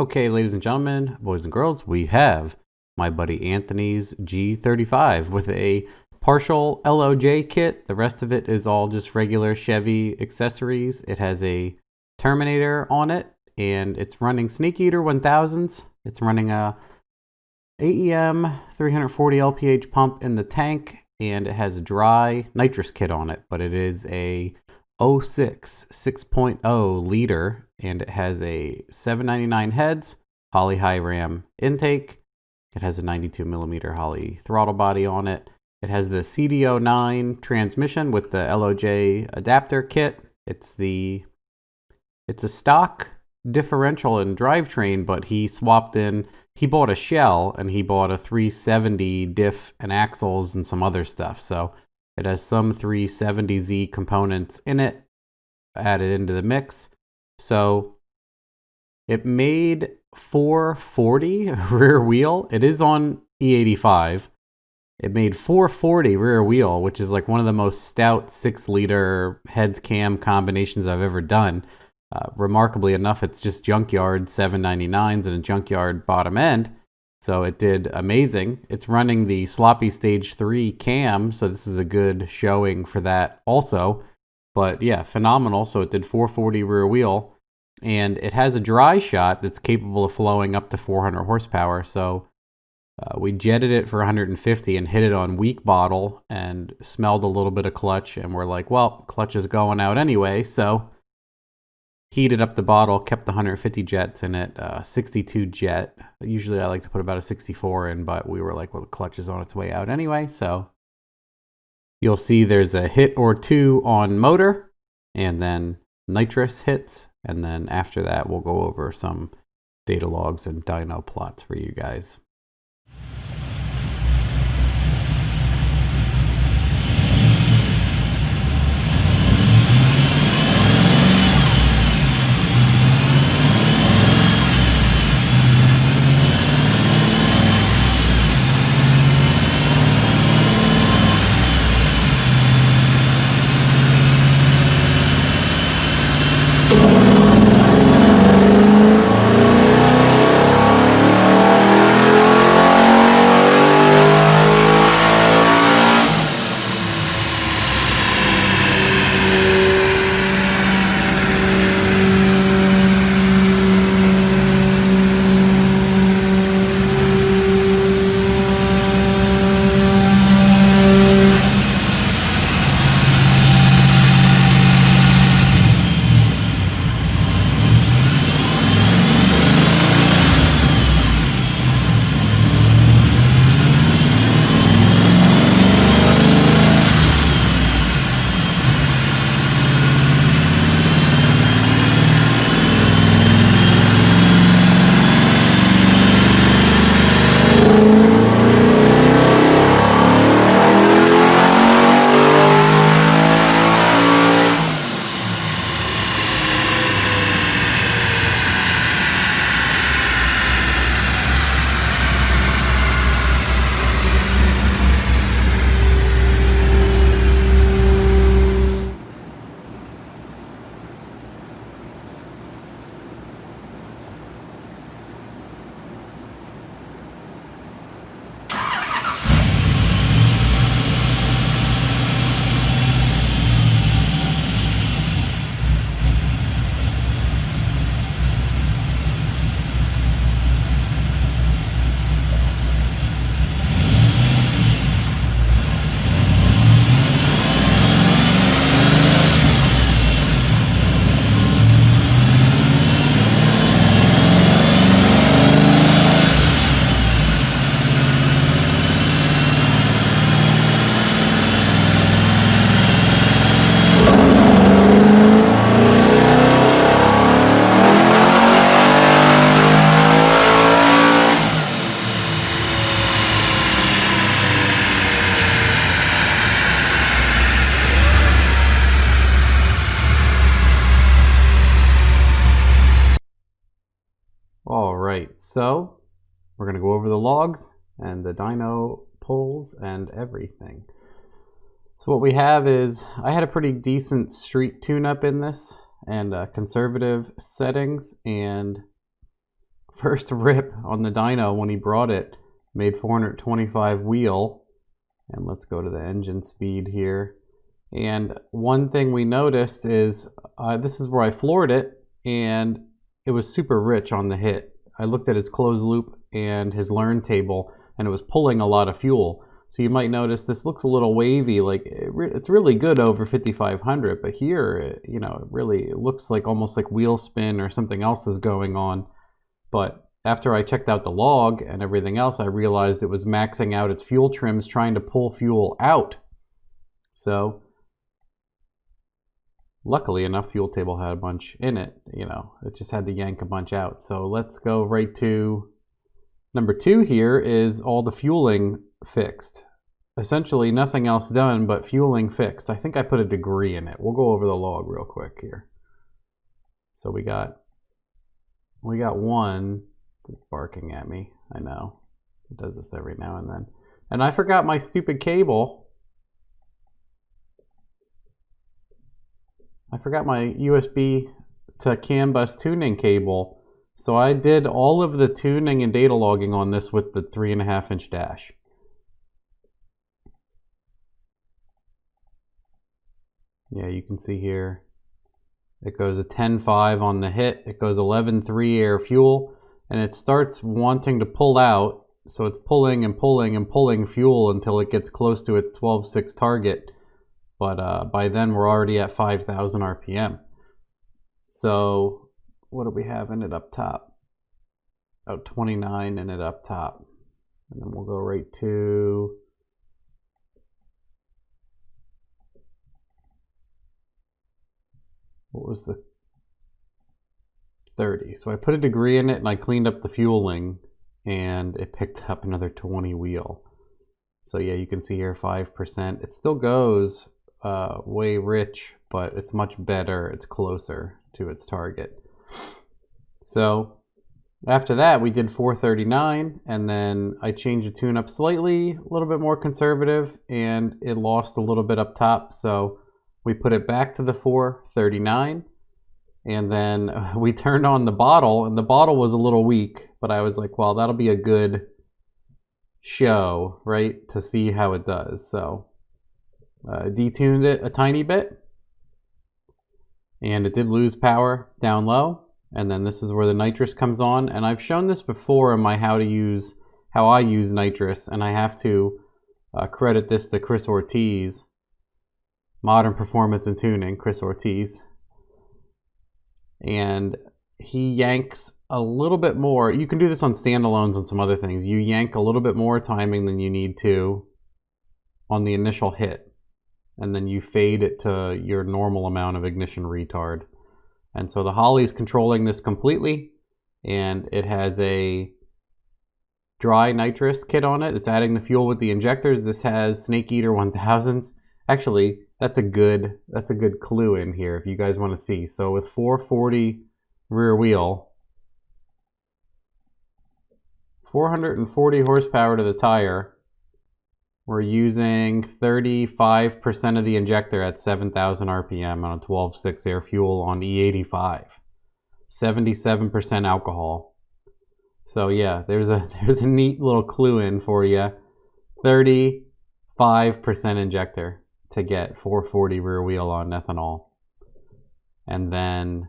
Okay, ladies and gentlemen, boys and girls, we have my buddy Anthony's G35 with a partial LOJ kit. The rest of it is all just regular Chevy accessories. It has a Terminator on it, and it's running Snake Eater 1000s. It's running a AEM 340 LPH pump in the tank, and it has a dry nitrous kit on it, but it is a 06 6.0 liter, and it has a 799 heads Holley high ram intake. It has a 92 millimeter Holley throttle body on it. It has the CD09 transmission with the LOJ adapter kit. It's a stock differential and drivetrain, but he bought a shell, and he bought a 370 diff and axles and some other stuff. So it has some 370Z components in it added into the mix. So it made 440 rear wheel. It is on E85. It made 440 rear wheel, which is like one of the most stout 6-liter heads cam combinations I've ever done. Remarkably enough, it's just junkyard 799s and a junkyard bottom end. So it did amazing. It's running the sloppy stage 3 cam, so this is a good showing for that also. But yeah, phenomenal. So it did 440 rear wheel, and it has a dry shot that's capable of flowing up to 400 horsepower. So we jetted it for 150 and hit it on weak bottle and smelled a little bit of clutch, and we're like, well, clutch is going out anyway, so heated up the bottle, kept the 150 jets in it, 62 jet. Usually I like to put about a 64 in, but we were like, well, the clutch is on its way out anyway. So you'll see there's a hit or two on motor, and then nitrous hits. And then after that, we'll go over some data logs and dyno plots for you guys. All right, so we're going to go over the logs and the dyno pulls and everything. So what we have is, I had a pretty decent street tune-up in this and conservative settings, and first rip on the dyno when he brought it made 425 wheel. And let's go to the engine speed here. And one thing we noticed is this is where I floored it, and it was super rich on the hit. I looked at his closed loop and his learn table, and it was pulling a lot of fuel. So you might notice this looks a little wavy, like it's really good over 5,500, but here, you know, it looks like almost like wheel spin or something else is going on. But after I checked out the log and everything else, I realized it was maxing out its fuel trims trying to pull fuel out. So luckily enough, fuel table had a bunch in it, you know, it just had to yank a bunch out. So let's go right to number 2 here is all the fueling fixed. Essentially nothing else done but fueling fixed. I think I put a degree in it. We'll go over the log real quick here. So we got one that's barking at me. I know. It does this every now and then. And I forgot my stupid cable. I forgot my USB to CAN bus tuning cable. So I did all of the tuning and data logging on this with the 3.5-inch dash. Yeah, you can see here, it goes a 10.5 on the hit, it goes 11.3 air fuel, and it starts wanting to pull out, so it's pulling and pulling and pulling fuel until it gets close to its 12.6 target, but by then we're already at 5,000 RPM. So what do we have in it up top? Oh, 29 in it up top. And then we'll go right to what was the 30. So I put a degree in it and I cleaned up the fueling and it picked up another 20 wheel. So yeah, you can see here 5%. It still goes way rich, but it's much better. It's closer to its target. So after that, we did 439, and then I changed the tune up slightly, a little bit more conservative, and it lost a little bit up top. So we put it back to the 439, and then we turned on the bottle, and the bottle was a little weak, but I was like, well, that'll be a good show, right, to see how it does. So detuned it a tiny bit, and it did lose power down low. And then this is where the nitrous comes on, and I've shown this before in my how I use nitrous, and I have to credit this to Chris Ortiz, Modern Performance and Tuning, Chris Ortiz, and he yanks a little bit more. You can do this on standalones and some other things. You yank a little bit more timing than you need to on the initial hit, and then you fade it to your normal amount of ignition retard. And so the Holley's controlling this completely, and it has a dry nitrous kit on it. It's adding the fuel with the injectors. This has Snake Eater 1000s. Actually, that's a good clue in here if you guys want to see. So with 440 rear wheel, 440 horsepower to the tire, we're using 35% of the injector at 7,000 RPM on a 12.6 air fuel on E85. 77% alcohol. So yeah, there's a neat little clue in for you. 35% injector to get 440 rear wheel on ethanol. And then,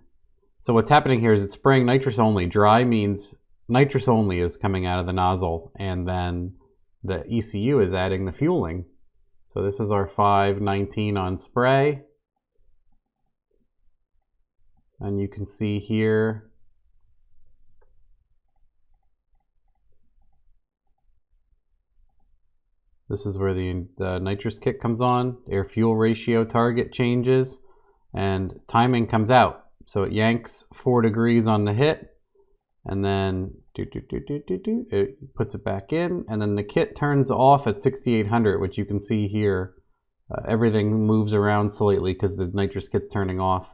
so what's happening here is it's spraying nitrous only. Dry means nitrous only is coming out of the nozzle, and then the ECU is adding the fueling. So this is our 519 on spray. And you can see here, this is where the nitrous kit comes on. Air fuel ratio target changes and timing comes out. So it yanks 4 degrees on the hit, and then it puts it back in, and then the kit turns off at 6,800, which you can see here. Everything moves around slightly because the nitrous kit's turning off.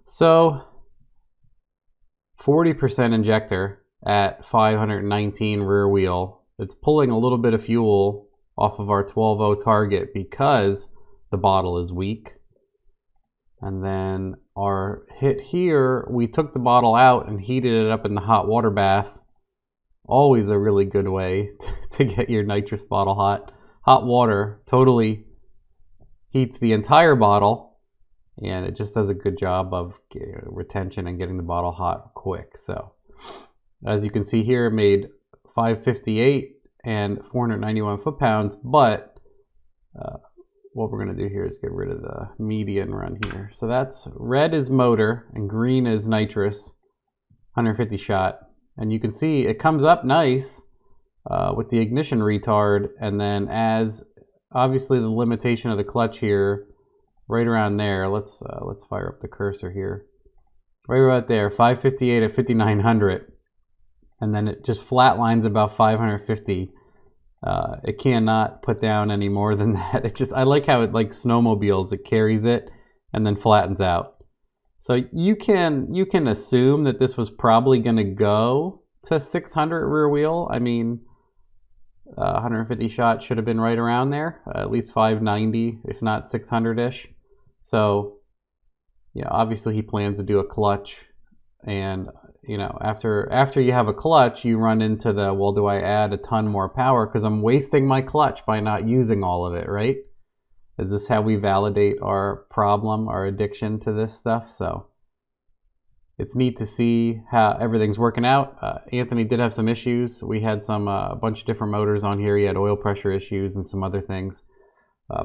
So 40% injector at 519 rear wheel. It's pulling a little bit of fuel off of our 12.0 target because the bottle is weak. And then our hit here, we took the bottle out and heated it up in the hot water bath. Always a really good way to get your nitrous bottle hot. Hot water totally heats the entire bottle, and it just does a good job of retention and getting the bottle hot quick. So as you can see here, it made 558 and 491 foot-pounds, but what we're going to do here is get rid of the median run here. So that's red is motor and green is nitrous, 150 shot. And you can see it comes up nice with the ignition retard, and then as obviously the limitation of the clutch here, right around there. Let's fire up the cursor here. Right about there, 558 at 5900, and then it just flatlines about 550. It cannot put down any more than that. I like how it like snowmobiles. It carries it and then flattens out. So you can assume that this was probably going to go to 600 rear wheel. I mean, 150 shot should have been right around there, at least 590, if not 600-ish. So, yeah, obviously he plans to do a clutch, and you know, after you have a clutch, you run into the, well, do I add a ton more power because I'm wasting my clutch by not using all of it, right? Is this how we validate our problem, our addiction to this stuff? So it's neat to see how everything's working out. Anthony did have some issues. We had a bunch of different motors on here. He had oil pressure issues and some other things.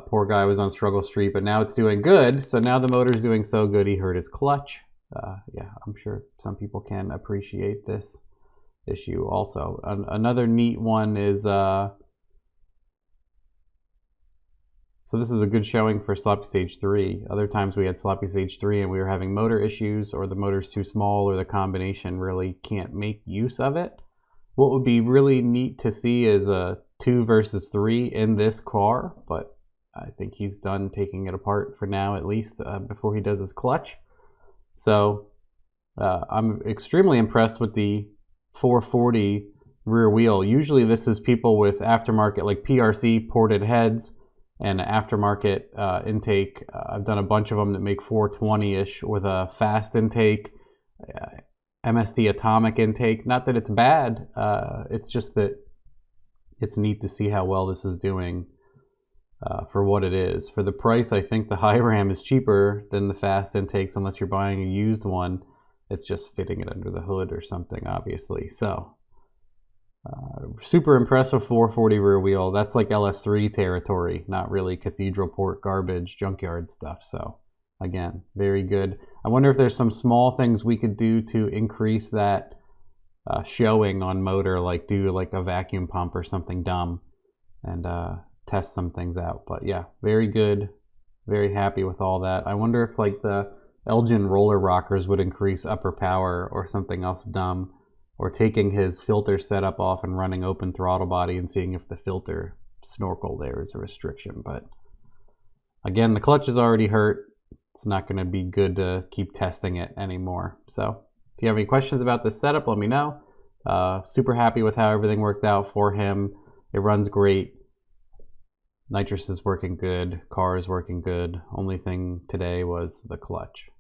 Poor guy was on struggle street, but now it's doing good. So now the motor's doing so good, he hurt his clutch. Yeah, I'm sure some people can appreciate this issue also. Another neat one is, so this is a good showing for sloppy stage 3. Other times we had sloppy stage 3 and we were having motor issues, or the motor's too small, or the combination really can't make use of it. What would be really neat to see is a 2 versus 3 in this car, but I think he's done taking it apart for now, at least before he does his clutch. So I'm extremely impressed with the 440 rear wheel. Usually this is people with aftermarket, like PRC ported heads and aftermarket intake. I've done a bunch of them that make 420-ish with a fast intake, MSD atomic intake. Not that it's bad, it's just that it's neat to see how well this is doing for what it is. For the price, I think the high ram is cheaper than the fast intakes, unless you're buying a used one. It's just fitting it under the hood or something, obviously. So super impressed with 440 rear wheel. That's like LS3 territory, not really cathedral port garbage, junkyard stuff. So again, very good. I wonder if there's some small things we could do to increase that showing on motor, like do like a vacuum pump or something dumb, and test some things out. But yeah, very good, very happy with all that. I wonder if like the Elgin roller rockers would increase upper power or something else dumb, or taking his filter setup off and running open throttle body and seeing if the filter snorkel there is a restriction. But again, the clutch is already hurt. It's not going to be good to keep testing it anymore. So if you have any questions about this setup, let me know. Super happy with how everything worked out for him. It runs great. Nitrous is working good. Car is working good. Only thing today was the clutch.